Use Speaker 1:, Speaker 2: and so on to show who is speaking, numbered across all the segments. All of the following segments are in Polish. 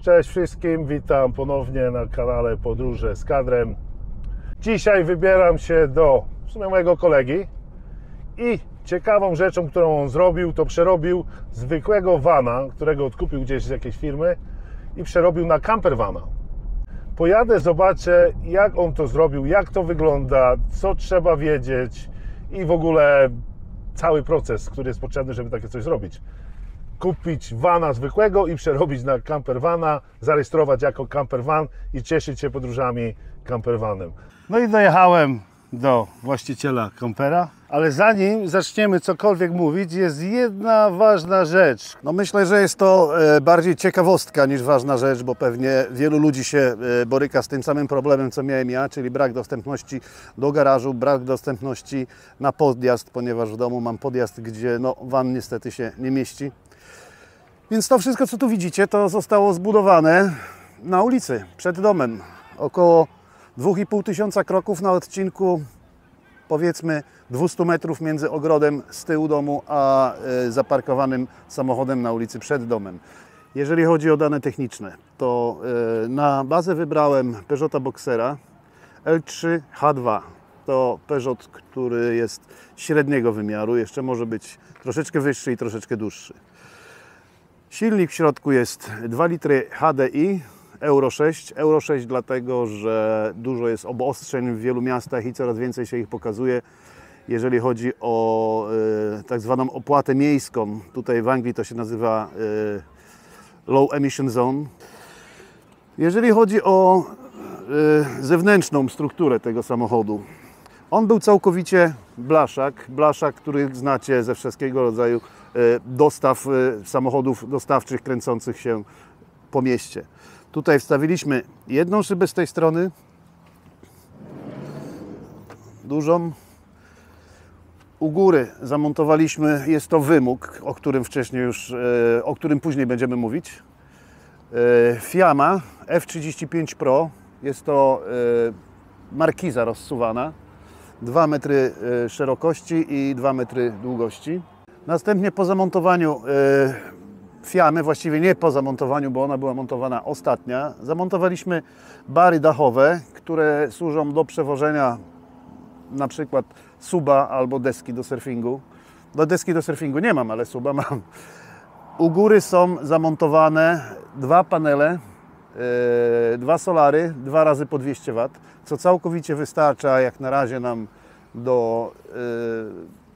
Speaker 1: Cześć wszystkim, witam ponownie na kanale Podróże z Kadrem. Dzisiaj wybieram się do mojego kolegi i ciekawą rzeczą, którą on zrobił, to przerobił zwykłego vana, którego odkupił gdzieś z jakiejś firmy i przerobił na campervana. Pojadę, zobaczę, jak on to zrobił, jak to wygląda, co trzeba wiedzieć i w ogóle cały proces, który jest potrzebny, żeby takie coś zrobić. Kupić vana zwykłego i przerobić na campervana, zarejestrować jako campervan i cieszyć się podróżami campervanem. No i dojechałem do właściciela kampera, ale zanim zaczniemy cokolwiek mówić, jest jedna ważna rzecz.
Speaker 2: No myślę, że jest to bardziej ciekawostka niż ważna rzecz, bo pewnie wielu ludzi się boryka z tym samym problemem, co miałem ja, czyli brak dostępności do garażu, brak dostępności na podjazd, ponieważ w domu mam podjazd, gdzie van niestety się nie mieści. Więc to wszystko, co tu widzicie, to zostało zbudowane na ulicy, przed domem. Około 2500 kroków na odcinku, powiedzmy 200 metrów między ogrodem z tyłu domu, a zaparkowanym samochodem na ulicy przed domem. Jeżeli chodzi o dane techniczne, to na bazę wybrałem Peugeota Boxera L3 H2. To Peugeot, który jest średniego wymiaru, jeszcze może być troszeczkę wyższy i troszeczkę dłuższy. Silnik w środku jest 2 litry HDI Euro 6. Euro 6 dlatego, że dużo jest obostrzeń w wielu miastach i coraz więcej się ich pokazuje. Jeżeli chodzi o tak zwaną opłatę miejską, tutaj w Anglii to się nazywa Low Emission Zone. Jeżeli chodzi o zewnętrzną strukturę tego samochodu, on był całkowicie blaszak, który znacie ze wszystkiego rodzaju dostaw samochodów dostawczych kręcących się po mieście. Tutaj wstawiliśmy jedną szybę z tej strony, dużą. U góry zamontowaliśmy, jest to wymóg, o którym później będziemy mówić. Fiamma F35 Pro, jest to markiza rozsuwana, 2 metry szerokości i 2 metry długości. Następnie po zamontowaniu Fiamy, właściwie nie po zamontowaniu, bo ona była montowana ostatnia, zamontowaliśmy bary dachowe, które służą do przewożenia na przykład suba albo deski do surfingu. Do deski do surfingu nie mam, ale suba mam. U góry są zamontowane 2 panele, 2 solary, 2 razy po 200 W, co całkowicie wystarcza jak na razie nam do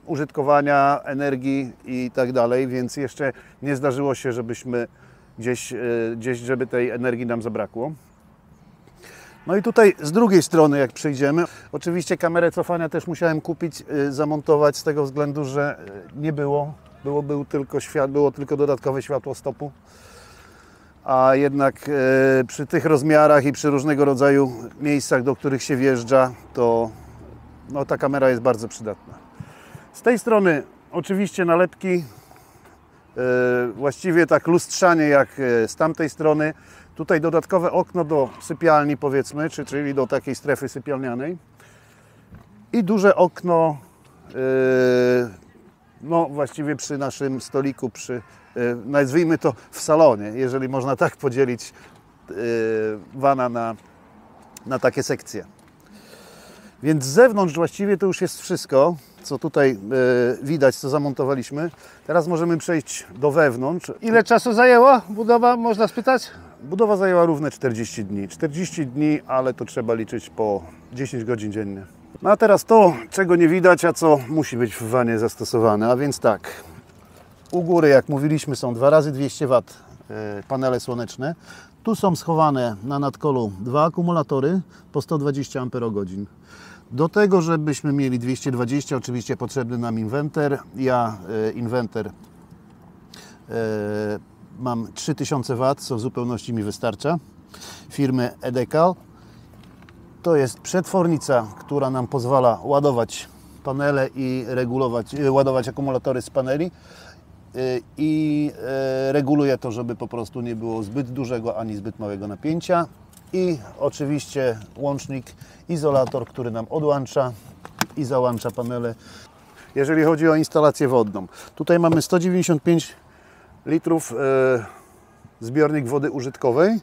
Speaker 2: użytkowania energii i tak dalej, więc jeszcze nie zdarzyło się, żebyśmy gdzieś, żeby tej energii nam zabrakło. No i tutaj z drugiej strony, jak przejdziemy, oczywiście kamerę cofania też musiałem kupić, zamontować z tego względu, że nie było tylko dodatkowe światło stopu, a jednak przy tych rozmiarach i przy różnego rodzaju miejscach, do których się wjeżdża, to ta kamera jest bardzo przydatna. Z tej strony oczywiście nalepki, właściwie tak lustrzanie jak z tamtej strony. Tutaj dodatkowe okno do sypialni, powiedzmy, czyli do takiej strefy sypialnianej. I duże okno, właściwie przy naszym stoliku, nazwijmy to w salonie, jeżeli można tak podzielić vana na takie sekcje. Więc z zewnątrz właściwie to już jest wszystko, co tutaj widać, co zamontowaliśmy. Teraz możemy przejść do wewnątrz.
Speaker 1: Ile czasu zajęła budowa, można spytać?
Speaker 2: Budowa zajęła równe 40 dni. 40 dni, ale to trzeba liczyć po 10 godzin dziennie. No a teraz to, czego nie widać, a co musi być w vanie zastosowane. A więc tak, u góry, jak mówiliśmy, są 2 razy 200 W panele słoneczne. Tu są schowane na nadkolu 2 akumulatory po 120 Ah. Do tego, żebyśmy mieli 220, oczywiście potrzebny nam inwerter. Ja inwerter mam 3000 W, co w zupełności mi wystarcza. Firmy Edecal. To jest przetwornica, która nam pozwala ładować panele i ładować akumulatory z paneli. I reguluje to, żeby po prostu nie było zbyt dużego ani zbyt małego napięcia. I oczywiście łącznik, izolator, który nam odłącza i załącza panele. Jeżeli chodzi o instalację wodną, tutaj mamy 195 litrów zbiornik wody użytkowej,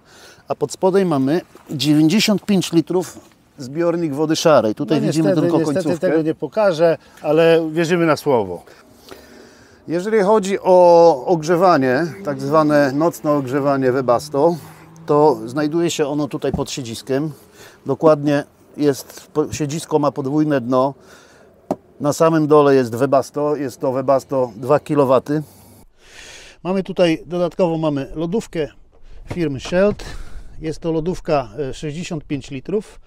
Speaker 2: a pod spodem mamy 95 litrów zbiornik wody szarej. Tutaj widzimy tylko końcówkę.
Speaker 1: Niestety tego nie pokażę, ale wierzymy na słowo.
Speaker 2: Jeżeli chodzi o ogrzewanie, tak zwane nocne ogrzewanie Webasto, to znajduje się ono tutaj pod siedziskiem. Dokładnie siedzisko ma podwójne dno. Na samym dole jest Webasto, jest to Webasto 2 kW. Mamy tutaj dodatkowo lodówkę firmy Sheld. Jest to lodówka 65 litrów.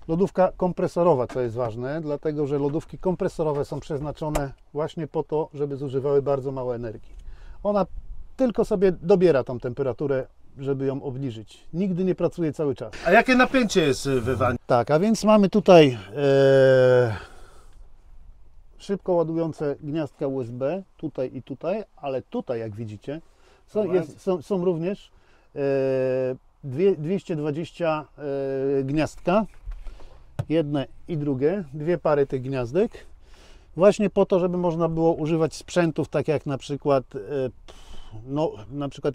Speaker 2: Lodówka kompresorowa, co jest ważne, dlatego że lodówki kompresorowe są przeznaczone właśnie po to, żeby zużywały bardzo mało energii. Ona tylko sobie dobiera tą temperaturę, żeby ją obniżyć. Nigdy nie pracuje cały czas.
Speaker 1: A jakie napięcie jest w wanie?
Speaker 2: Tak, a więc mamy tutaj szybko ładujące gniazdka USB, tutaj i tutaj, ale tutaj, jak widzicie, są również 220 gniazdka, jedne i drugie, dwie pary tych gniazdek, właśnie po to, żeby można było używać sprzętów, tak jak na przykład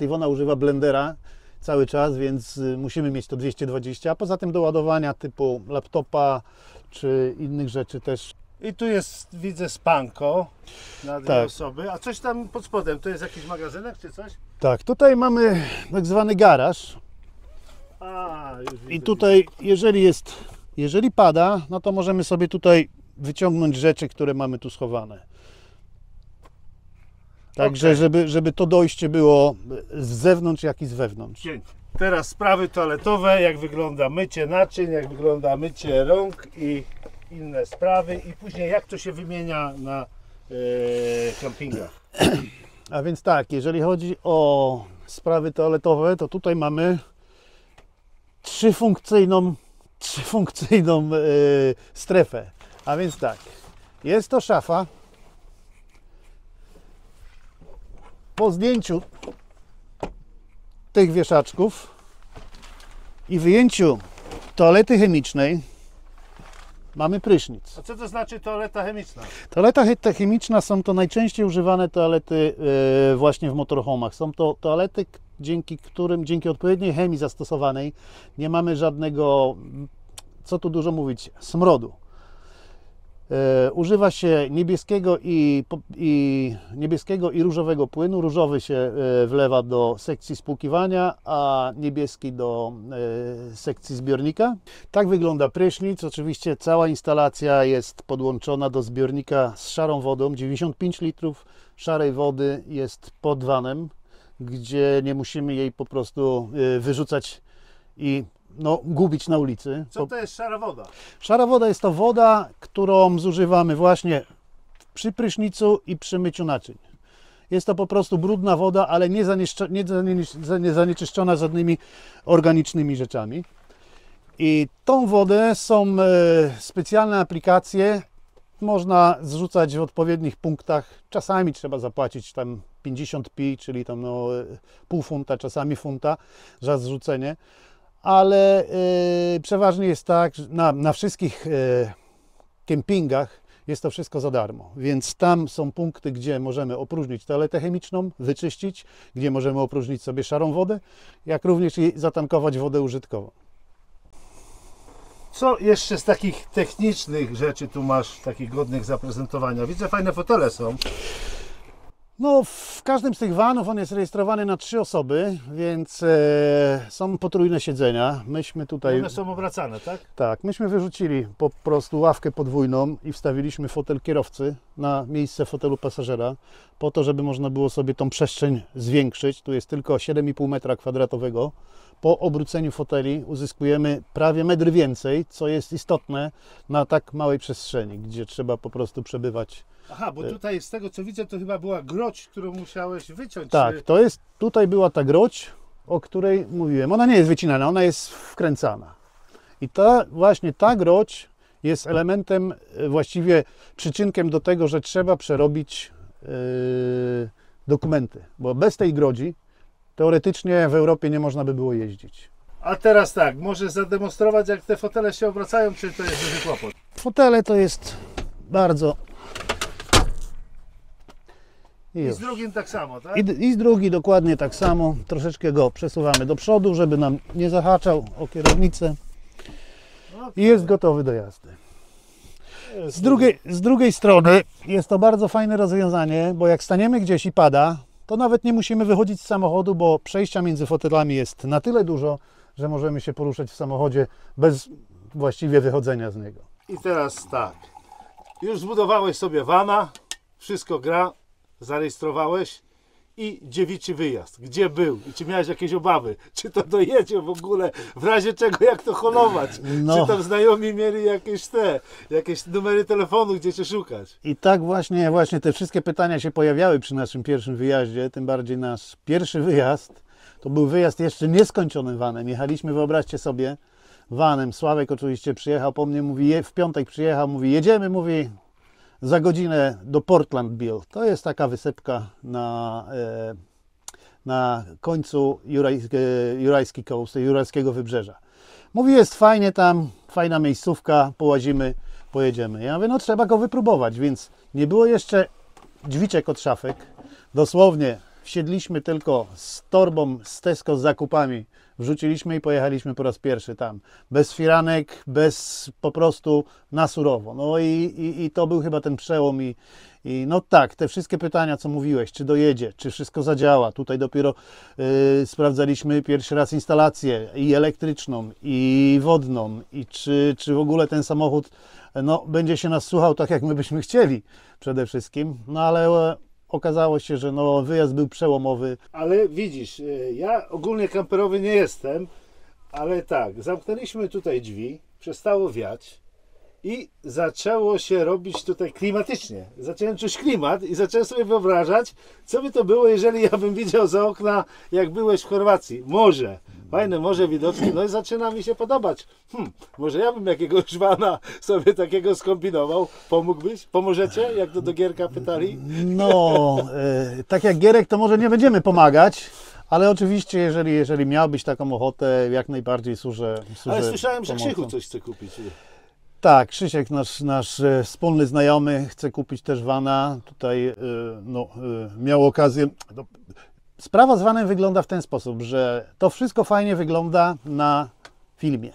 Speaker 2: Iwona używa blendera cały czas, więc musimy mieć to 220, a poza tym do ładowania typu laptopa czy innych rzeczy też.
Speaker 1: I tu jest, widzę, spanko na dwie
Speaker 2: Tak.
Speaker 1: osoby. A coś tam pod spodem, to jest jakiś magazynek czy coś?
Speaker 2: Tak, tutaj mamy tak zwany garaż.
Speaker 1: Już widzę.
Speaker 2: I tutaj, jeżeli pada, no to możemy sobie tutaj wyciągnąć rzeczy, które mamy tu schowane. Także, żeby to dojście było z zewnątrz, jak i z wewnątrz.
Speaker 1: Dzięki. Teraz sprawy toaletowe, jak wygląda mycie naczyń, jak wygląda mycie rąk i inne sprawy. I później jak to się wymienia na kempingach.
Speaker 2: A więc tak, jeżeli chodzi o sprawy toaletowe, to tutaj mamy trzyfunkcyjną strefę. A więc tak, jest to szafa. Po zdjęciu tych wieszaczków i wyjęciu toalety chemicznej mamy prysznic.
Speaker 1: A co to znaczy toaleta chemiczna?
Speaker 2: Toaleta chemiczna są to najczęściej używane toalety właśnie w motorhomach. Są to toalety, dzięki odpowiedniej chemii zastosowanej nie mamy żadnego, co tu dużo mówić, smrodu. Używa się niebieskiego i różowego płynu. Różowy się wlewa do sekcji spłukiwania, a niebieski do sekcji zbiornika. Tak wygląda prysznic. Oczywiście cała instalacja jest podłączona do zbiornika z szarą wodą. 95 litrów szarej wody jest pod vanem, gdzie nie musimy jej po prostu wyrzucać i gubić na ulicy.
Speaker 1: Co to jest szara woda?
Speaker 2: Szara woda jest to woda, którą zużywamy właśnie przy prysznicu i przy myciu naczyń. Jest to po prostu brudna woda, ale nie zanieczyszczona żadnymi organicznymi rzeczami. I tą wodę są specjalne aplikacje. Można zrzucać w odpowiednich punktach. Czasami trzeba zapłacić tam 50p, czyli tam pół funta, czasami funta za zrzucenie. Ale przeważnie jest tak, że na wszystkich kempingach jest to wszystko za darmo, więc tam są punkty, gdzie możemy opróżnić toaletę chemiczną, wyczyścić, gdzie możemy opróżnić sobie szarą wodę, jak również i zatankować wodę użytkową.
Speaker 1: Co jeszcze z takich technicznych rzeczy tu masz, takich godnych zaprezentowania? Widzę, fajne fotele są.
Speaker 2: No, w każdym z tych vanów on jest rejestrowany na 3 osoby, więc są potrójne siedzenia. Myśmy tutaj...
Speaker 1: One są obracane, tak?
Speaker 2: Tak, myśmy wyrzucili po prostu ławkę podwójną i wstawiliśmy fotel kierowcy na miejsce fotelu pasażera, po to, żeby można było sobie tą przestrzeń zwiększyć. Tu jest tylko 7,5 m². Po obróceniu foteli uzyskujemy prawie metr więcej, co jest istotne na tak małej przestrzeni, gdzie trzeba po prostu przebywać.
Speaker 1: Aha, bo tutaj z tego co widzę, to chyba była groć, którą musiałeś wyciąć.
Speaker 2: Tak, tutaj była ta groć, o której mówiłem. Ona nie jest wycinana, ona jest wkręcana. I właśnie ta groć jest elementem, właściwie przyczynkiem do tego, że trzeba przerobić dokumenty, bo bez tej grodzi teoretycznie w Europie nie można by było jeździć.
Speaker 1: A teraz tak, możesz zademonstrować, jak te fotele się obracają, czy to jest duży kłopot?
Speaker 2: Fotele to jest bardzo I
Speaker 1: I
Speaker 2: już.
Speaker 1: z drugim tak samo, tak?
Speaker 2: I z drugi dokładnie tak samo. Troszeczkę go przesuwamy do przodu, żeby nam nie zahaczał o kierownicę. I jest gotowy do jazdy. Z drugiej strony jest to bardzo fajne rozwiązanie, bo jak staniemy gdzieś i pada, to nawet nie musimy wychodzić z samochodu, bo przejścia między fotelami jest na tyle dużo, że możemy się poruszać w samochodzie bez właściwie wychodzenia z niego.
Speaker 1: I teraz tak. Już zbudowałeś sobie vana, wszystko gra, zarejestrowałeś i dziewiczy wyjazd. Gdzie był? I czy miałeś jakieś obawy? Czy to dojedzie w ogóle? W razie czego, jak to holować?
Speaker 2: No.
Speaker 1: Czy tam znajomi mieli jakieś numery telefonu, gdzie cię szukać?
Speaker 2: I tak właśnie te wszystkie pytania się pojawiały przy naszym pierwszym wyjaździe, tym bardziej nasz pierwszy wyjazd to był wyjazd jeszcze nieskończonym vanem. Jechaliśmy, wyobraźcie sobie, vanem. Sławek oczywiście przyjechał po mnie, mówi, w piątek przyjechał, mówi, jedziemy, mówi, za godzinę do Portland Bill. To jest taka wysepka na końcu Jurajski Coast, Jurajskiego Wybrzeża. Mówi, jest fajnie tam, fajna miejscówka, połazimy, pojedziemy. Ja mówię, no trzeba go wypróbować, więc nie było jeszcze drzwiczek od szafek. Dosłownie wsiedliśmy tylko z torbą z Tesco z zakupami, wrzuciliśmy i pojechaliśmy po raz pierwszy tam. Bez firanek, bez po prostu na surowo. No i to był chyba ten przełom i no tak, te wszystkie pytania, co mówiłeś, czy dojedzie, czy wszystko zadziała. Tutaj dopiero sprawdzaliśmy pierwszy raz instalację i elektryczną, i wodną, i czy w ogóle ten samochód no, będzie się nas słuchał tak, jak my byśmy chcieli przede wszystkim. No ale okazało się, że no, wyjazd był przełomowy.
Speaker 1: Ale widzisz, ja ogólnie kamperowy nie jestem, ale tak, zamknęliśmy tutaj drzwi, przestało wiać i zaczęło się robić tutaj klimatycznie. Zacząłem czuć klimat i zacząłem sobie wyobrażać, co by to było, jeżeli ja bym widział za okna, jak byłeś w Chorwacji. Morze, fajne morze widoczne, no i zaczyna mi się podobać. Może ja bym jakiegoś vana sobie takiego skombinował. Pomógłbyś? Pomożecie? Jak to do Gierka pytali?
Speaker 2: No, tak jak Gierek, to może nie będziemy pomagać, ale oczywiście, jeżeli miałbyś taką ochotę, jak najbardziej służę
Speaker 1: Ale słyszałem, że
Speaker 2: pomocą.
Speaker 1: Krzychu coś chce kupić.
Speaker 2: Tak, Krzysiek, nasz wspólny znajomy, chce kupić też vana. Tutaj miał okazję. No, sprawa z vanem wygląda w ten sposób, że to wszystko fajnie wygląda na filmie.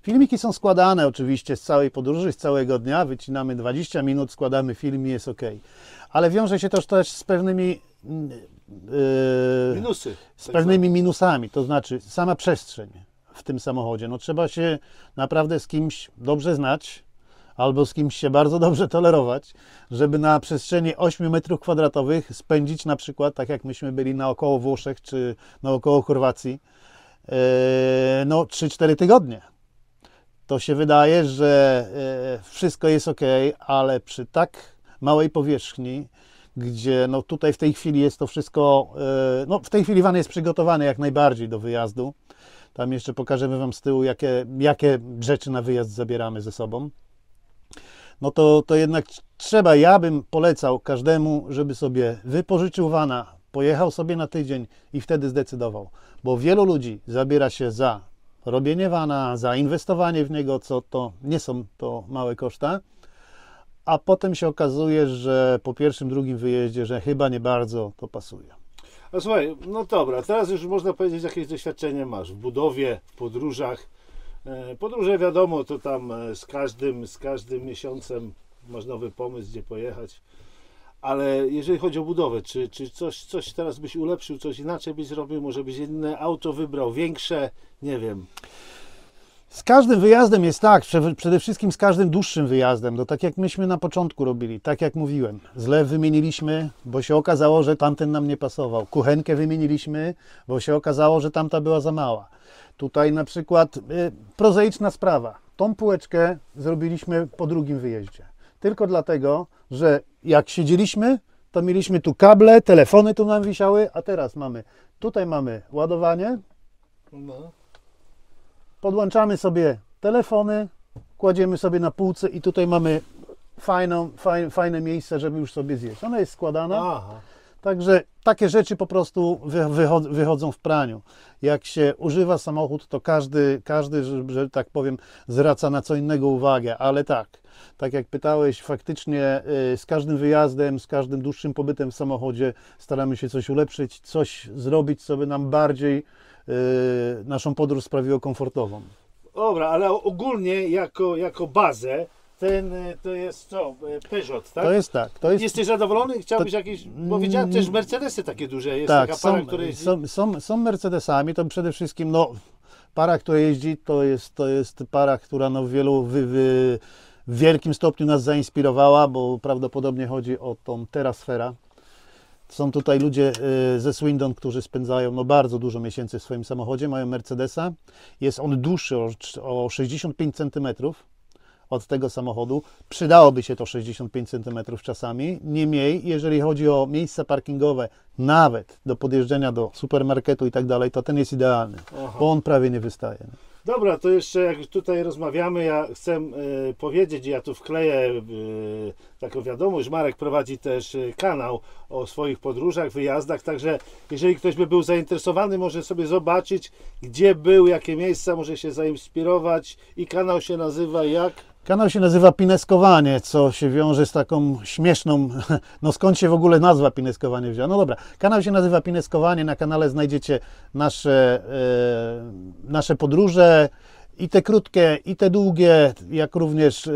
Speaker 2: Filmiki są składane oczywiście z całej podróży, z całego dnia. Wycinamy 20 minut, składamy film i jest ok. Ale wiąże się to też z pewnymi
Speaker 1: Minusy.
Speaker 2: z pewnymi minusami, to znaczy sama przestrzeń w tym samochodzie. No trzeba się naprawdę z kimś dobrze znać, albo z kimś się bardzo dobrze tolerować, żeby na przestrzeni 8 metrów kwadratowych spędzić na przykład, tak jak myśmy byli naokoło Włoszech, czy naokoło Chorwacji, no 3-4 tygodnie. To się wydaje, że wszystko jest ok, ale przy tak małej powierzchni, gdzie no tutaj w tej chwili jest to wszystko, no w tej chwili van jest przygotowany jak najbardziej do wyjazdu. Tam jeszcze pokażemy Wam z tyłu, jakie rzeczy na wyjazd zabieramy ze sobą. No to jednak trzeba, ja bym polecał każdemu, żeby sobie wypożyczył vana, pojechał sobie na tydzień i wtedy zdecydował. Bo wielu ludzi zabiera się za robienie vana, za inwestowanie w niego, co to nie są to małe koszta. A potem się okazuje, że po pierwszym, drugim wyjeździe, że chyba nie bardzo to pasuje.
Speaker 1: A słuchaj, no dobra, teraz już można powiedzieć, jakieś doświadczenie masz w budowie, w podróżach. Podróże wiadomo, to tam z każdym miesiącem masz nowy pomysł, gdzie pojechać. Ale jeżeli chodzi o budowę, czy coś teraz byś ulepszył, coś inaczej byś zrobił, może byś inne auto wybrał, większe, nie wiem.
Speaker 2: Z każdym wyjazdem jest tak, przede wszystkim z każdym dłuższym wyjazdem, to tak jak myśmy na początku robili, tak jak mówiłem, zlew wymieniliśmy, bo się okazało, że tamten nam nie pasował, kuchenkę wymieniliśmy, bo się okazało, że tamta była za mała. Tutaj na przykład prozaiczna sprawa, tą półeczkę zrobiliśmy po drugim wyjeździe, tylko dlatego, że jak siedzieliśmy, to mieliśmy tu kable, telefony tu nam wisiały, a teraz tutaj mamy ładowanie,
Speaker 1: No.
Speaker 2: podłączamy sobie telefony, kładziemy sobie na półce i tutaj mamy fajne miejsce, żeby już sobie zjeść. Ona jest składana.
Speaker 1: Aha.
Speaker 2: Także takie rzeczy po prostu wychodzą w praniu. Jak się używa samochód, to każdy, że tak powiem, zwraca na co innego uwagę, ale tak jak pytałeś, faktycznie z każdym wyjazdem, z każdym dłuższym pobytem w samochodzie staramy się coś ulepszyć, coś zrobić, co by nam bardziej naszą podróż sprawiło komfortową.
Speaker 1: Dobra, ale ogólnie jako bazę to jest co? Peugeot, tak?
Speaker 2: To jest tak.
Speaker 1: Jesteś zadowolony? Chciałbyś jakieś, bo widziałem też Mercedesy takie duże, jest
Speaker 2: tak,
Speaker 1: taka para, która jeździ.
Speaker 2: są Mercedesami, to przede wszystkim para, która jeździ, to jest para, która w wielkim stopniu nas zainspirowała, bo prawdopodobnie chodzi o tą Terrasfera. Są tutaj ludzie ze Swindon, którzy spędzają bardzo dużo miesięcy w swoim samochodzie, mają Mercedesa. Jest on dłuższy o 65 cm od tego samochodu. Przydałoby się to 65 cm czasami. Niemniej, jeżeli chodzi o miejsca parkingowe, nawet do podjeżdżenia do supermarketu i tak dalej, to ten jest idealny, bo on prawie nie wystaje.
Speaker 1: Dobra, to jeszcze jak tutaj rozmawiamy, ja chcę powiedzieć, ja tu wkleję taką wiadomość, Marek prowadzi też kanał o swoich podróżach, wyjazdach, także jeżeli ktoś by był zainteresowany, może sobie zobaczyć, gdzie był, jakie miejsca, może się zainspirować i kanał się nazywa jak?
Speaker 2: Kanał się nazywa Pineskowanie, co się wiąże z taką śmieszną, no skąd się w ogóle nazwa Pineskowanie wzięła? No dobra, kanał się nazywa Pineskowanie, na kanale znajdziecie nasze podróże, i te krótkie, i te długie, jak również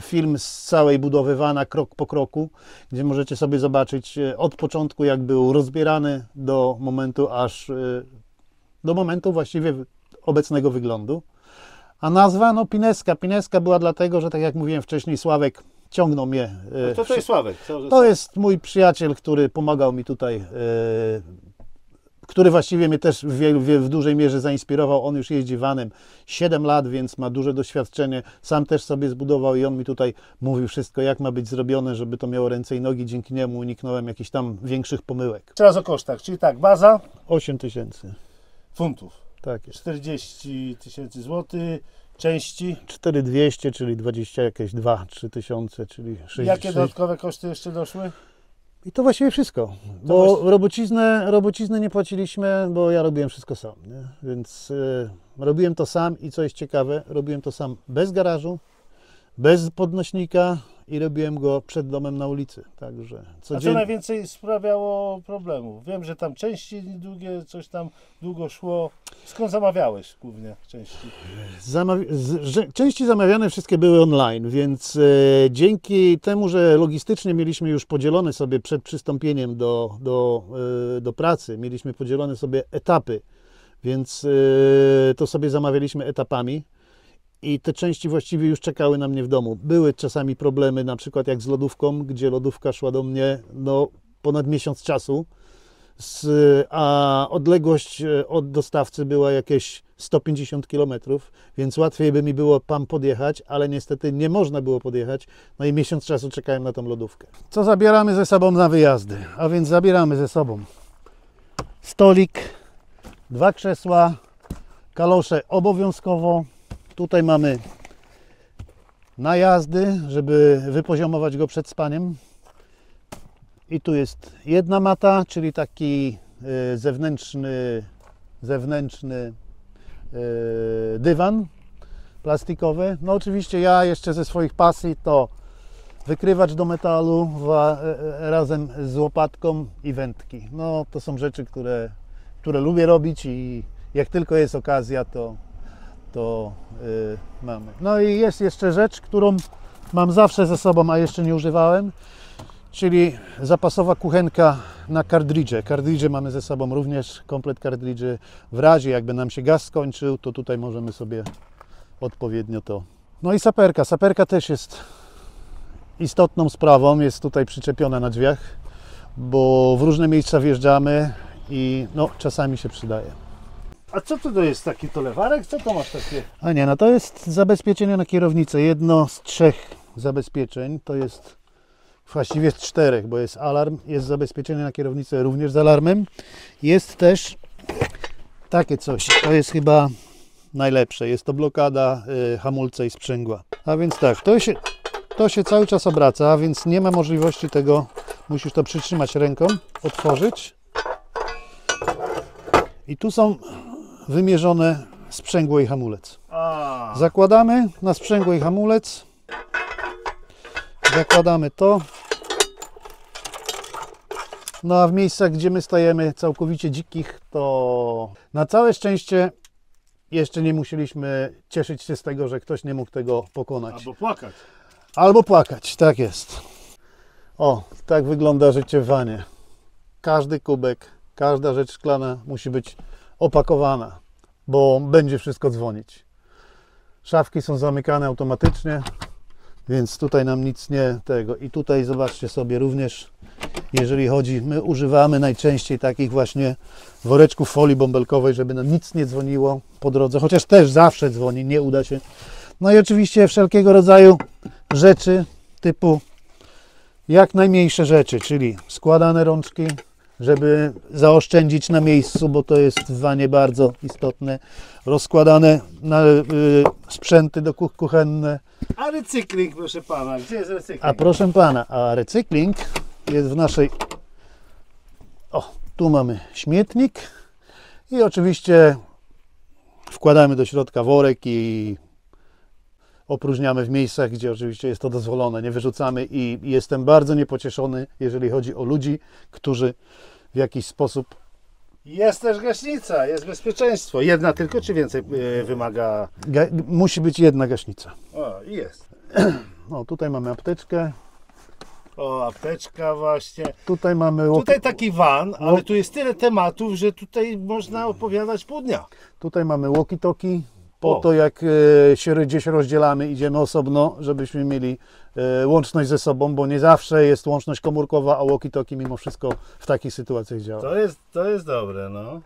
Speaker 2: film z całej budowy vana, krok po kroku, gdzie możecie sobie zobaczyć od początku, jak był rozbierany do momentu właściwie obecnego wyglądu. A nazwa, no Pineska. Pineska była dlatego, że tak jak mówiłem wcześniej, Sławek ciągnął mnie.
Speaker 1: To jest Sławek?
Speaker 2: To jest mój przyjaciel, który pomagał mi tutaj, który właściwie mnie też w dużej mierze zainspirował. On już jeździ vanem 7 lat, więc ma duże doświadczenie. Sam też sobie zbudował i on mi tutaj mówił wszystko, jak ma być zrobione, żeby to miało ręce i nogi. Dzięki niemu uniknąłem jakichś tam większych pomyłek.
Speaker 1: Teraz o kosztach, czyli tak, baza
Speaker 2: 8 000
Speaker 1: funtów.
Speaker 2: Tak jest.
Speaker 1: 40 000 złotych, części.
Speaker 2: 4200, czyli 20 jakieś 2-3 tysiące, czyli 6.
Speaker 1: Jakie dodatkowe koszty jeszcze doszły?
Speaker 2: I to właściwie wszystko, bo robocizny nie płaciliśmy, bo ja robiłem wszystko sam, nie? Więc robiłem to sam i co jest ciekawe, robiłem to sam bez garażu, bez podnośnika i robiłem go przed domem na ulicy, także
Speaker 1: A co najwięcej sprawiało problemów? Wiem, że tam części długie, coś tam długo szło. Skąd zamawiałeś głównie części?
Speaker 2: Części zamawiane wszystkie były online, więc dzięki temu, że logistycznie mieliśmy już podzielone sobie przed przystąpieniem do pracy, mieliśmy podzielone sobie etapy, więc to sobie zamawialiśmy etapami. I te części właściwie już czekały na mnie w domu. Były czasami problemy, na przykład jak z lodówką, gdzie lodówka szła do mnie ponad miesiąc czasu, a odległość od dostawcy była jakieś 150 km, więc łatwiej by mi było tam podjechać, ale niestety nie można było podjechać, no i miesiąc czasu czekałem na tą lodówkę. Co zabieramy ze sobą na wyjazdy? A więc zabieramy ze sobą stolik, 2 krzesła, kalosze obowiązkowo. Tutaj mamy najazdy, żeby wypoziomować go przed spaniem. I tu jest jedna mata, czyli taki zewnętrzny dywan plastikowy. No oczywiście ja jeszcze ze swoich pasji to wykrywacz do metalu razem z łopatką i wędki. No to są rzeczy, które lubię robić i jak tylko jest okazja, to mamy. No i jest jeszcze rzecz, którą mam zawsze ze sobą, a jeszcze nie używałem, czyli zapasowa kuchenka na kartridże. Kartridże mamy ze sobą również, komplet kartridży. W razie jakby nam się gaz skończył, to tutaj możemy sobie odpowiednio to. No i saperka. Saperka też jest istotną sprawą, jest tutaj przyczepiona na drzwiach, bo w różne miejsca wjeżdżamy i no, czasami się przydaje.
Speaker 1: A co to jest taki lewarek? Co to masz takie?
Speaker 2: A nie, no to jest zabezpieczenie na kierownicę. Jedno z 3 zabezpieczeń, to jest właściwie z 4, bo jest alarm, jest zabezpieczenie na kierownicę również z alarmem. Jest też takie coś, to jest chyba najlepsze, jest to blokada hamulca i sprzęgła. A więc tak, to się cały czas obraca, więc nie ma możliwości tego Musisz to przytrzymać ręką, otworzyć. I tu są wymierzone sprzęgło i hamulec. Zakładamy na sprzęgło i hamulec. Zakładamy to. No a w miejscach, gdzie my stajemy całkowicie dzikich, to na całe szczęście jeszcze nie musieliśmy cieszyć się z tego, że ktoś nie mógł tego pokonać.
Speaker 1: Albo płakać.
Speaker 2: Albo płakać, tak jest. O, tak wygląda życie w wanie. Każdy kubek, każda rzecz szklana musi być opakowana, bo będzie wszystko dzwonić. Szafki są zamykane automatycznie, więc tutaj nam nic nie tego. I tutaj zobaczcie sobie również, jeżeli chodzi, my używamy najczęściej takich właśnie woreczków folii bąbelkowej, żeby nam nic nie dzwoniło po drodze, chociaż też zawsze dzwoni, nie uda się. No i oczywiście wszelkiego rodzaju rzeczy typu jak najmniejsze rzeczy, czyli składane rączki, żeby zaoszczędzić na miejscu, bo to jest w wanie bardzo istotne. Rozkładane sprzęty kuchenne.
Speaker 1: A recykling, proszę pana, gdzie jest recykling?
Speaker 2: A proszę pana, a recykling jest w naszej... O, tu mamy śmietnik i oczywiście wkładamy do środka worek i opróżniamy w miejscach, gdzie oczywiście jest to dozwolone, nie wyrzucamy i jestem bardzo niepocieszony, jeżeli chodzi o ludzi, którzy w jakiś sposób...
Speaker 1: Jest też gaśnica, jest bezpieczeństwo. Jedna tylko, czy więcej wymaga?
Speaker 2: Musi być jedna gaśnica.
Speaker 1: O, i jest.
Speaker 2: O, tutaj mamy apteczkę.
Speaker 1: O, apteczka właśnie.
Speaker 2: Tutaj mamy...
Speaker 1: Tutaj taki van, ale tu jest tyle tematów, że tutaj można opowiadać pół dnia.
Speaker 2: Tutaj mamy walkie-talkie. Po to, jak się gdzieś rozdzielamy, idziemy osobno, żebyśmy mieli łączność ze sobą, bo nie zawsze jest łączność komórkowa, a walkie-talkie mimo wszystko w takich sytuacjach działa.
Speaker 1: To jest dobre, no.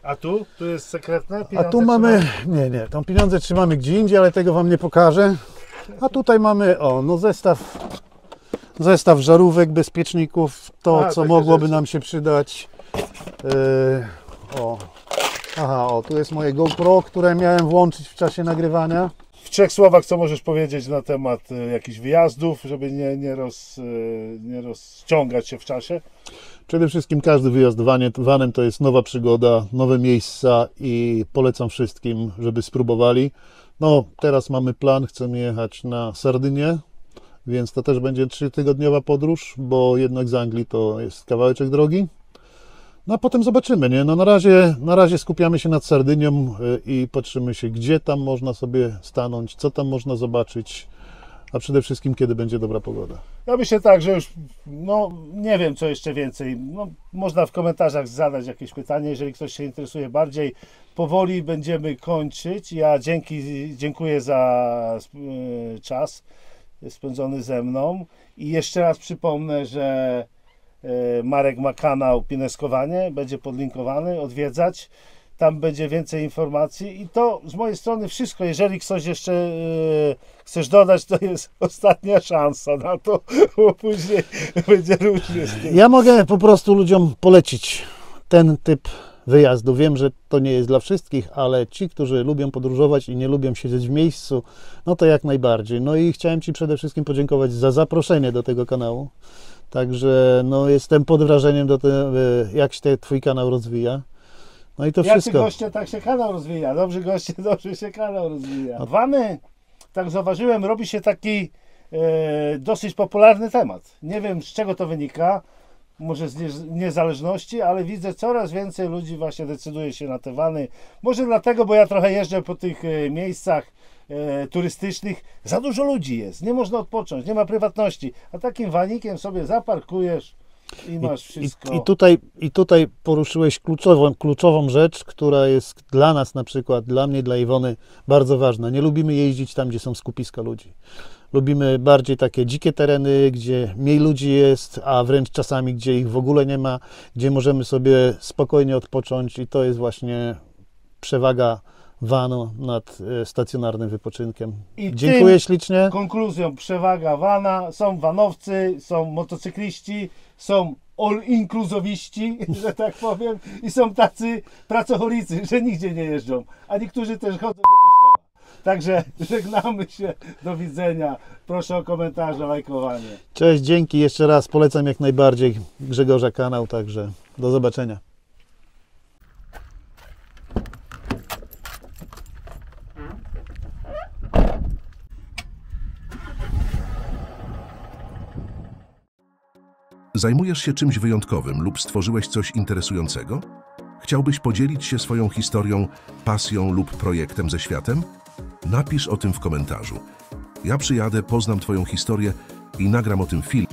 Speaker 1: A tu? Tu jest sekretne?
Speaker 2: A tu mamy... Nie, tam pieniądze trzymamy gdzie indziej, ale tego Wam nie pokażę. A tutaj mamy, no zestaw żarówek, bezpieczników, co mogłoby nam się przydać. Tu jest moje GoPro, które miałem włączyć w czasie nagrywania.
Speaker 1: W 3 słowach, co możesz powiedzieć na temat jakichś wyjazdów, żeby nie rozciągać się w czasie?
Speaker 2: Przede wszystkim każdy wyjazd vanem to jest nowa przygoda, nowe miejsca i polecam wszystkim, żeby spróbowali. No, teraz mamy plan, chcemy jechać na Sardynię, więc to też będzie 3-tygodniowa podróż, bo jednak z Anglii to jest kawałeczek drogi. No a potem zobaczymy, nie? No na razie skupiamy się nad Sardynią i patrzymy się, gdzie tam można sobie stanąć, co tam można zobaczyć, a przede wszystkim, kiedy będzie dobra pogoda.
Speaker 1: Ja myślę tak, że już, nie wiem, co jeszcze więcej. Można w komentarzach zadać jakieś pytanie, jeżeli ktoś się interesuje bardziej. Powoli będziemy kończyć. Ja dziękuję za czas spędzony ze mną i jeszcze raz przypomnę, że Marek ma kanał Pineskowanie, będzie podlinkowany, odwiedzać. Tam będzie więcej informacji i to z mojej strony wszystko. Jeżeli coś jeszcze chcesz dodać, to jest ostatnia szansa na to, bo później będzie różnie z tym.
Speaker 2: Ja mogę po prostu ludziom polecić ten typ wyjazdu. Wiem, że to nie jest dla wszystkich, ale ci, którzy lubią podróżować i nie lubią siedzieć w miejscu, no to jak najbardziej. No i chciałem Ci przede wszystkim podziękować za zaproszenie do tego kanału. Także jestem pod wrażeniem jak się Twój kanał rozwija. No i to wszystko.
Speaker 1: Goście, tak się kanał rozwija. Dobrzy goście, dobrze się kanał rozwija. Wany, tak zauważyłem, robi się taki dosyć popularny temat. Nie wiem, z czego to wynika. Może z niezależności, ale widzę coraz więcej ludzi właśnie decyduje się na te wany. Może dlatego, bo ja trochę jeżdżę po tych miejscach turystycznych. Za dużo ludzi jest, nie można odpocząć, nie ma prywatności. A takim wanikiem sobie zaparkujesz i masz wszystko.
Speaker 2: I tutaj poruszyłeś kluczową rzecz, która jest dla nas na przykład, dla mnie, dla Iwony bardzo ważna. Nie lubimy jeździć tam, gdzie są skupiska ludzi. Lubimy bardziej takie dzikie tereny, gdzie mniej ludzi jest, a wręcz czasami, gdzie ich w ogóle nie ma, gdzie możemy sobie spokojnie odpocząć i to jest właśnie przewaga vanu nad stacjonarnym wypoczynkiem.
Speaker 1: I
Speaker 2: dziękuję ślicznie.
Speaker 1: Konkluzją przewaga vana, są vanowcy, są motocykliści, są all-inkluzowiści, że tak powiem, i są tacy pracocholicy, że nigdzie nie jeżdżą, a niektórzy też chodzą do kościoła. Także żegnamy się, do widzenia. Proszę o komentarze, lajkowanie.
Speaker 2: Cześć, dzięki. Jeszcze raz polecam jak najbardziej Grzegorza kanał, także do zobaczenia.
Speaker 3: Zajmujesz się czymś wyjątkowym lub stworzyłeś coś interesującego? Chciałbyś podzielić się swoją historią, pasją lub projektem ze światem? Napisz o tym w komentarzu. Ja przyjadę, poznam Twoją historię i nagram o tym film.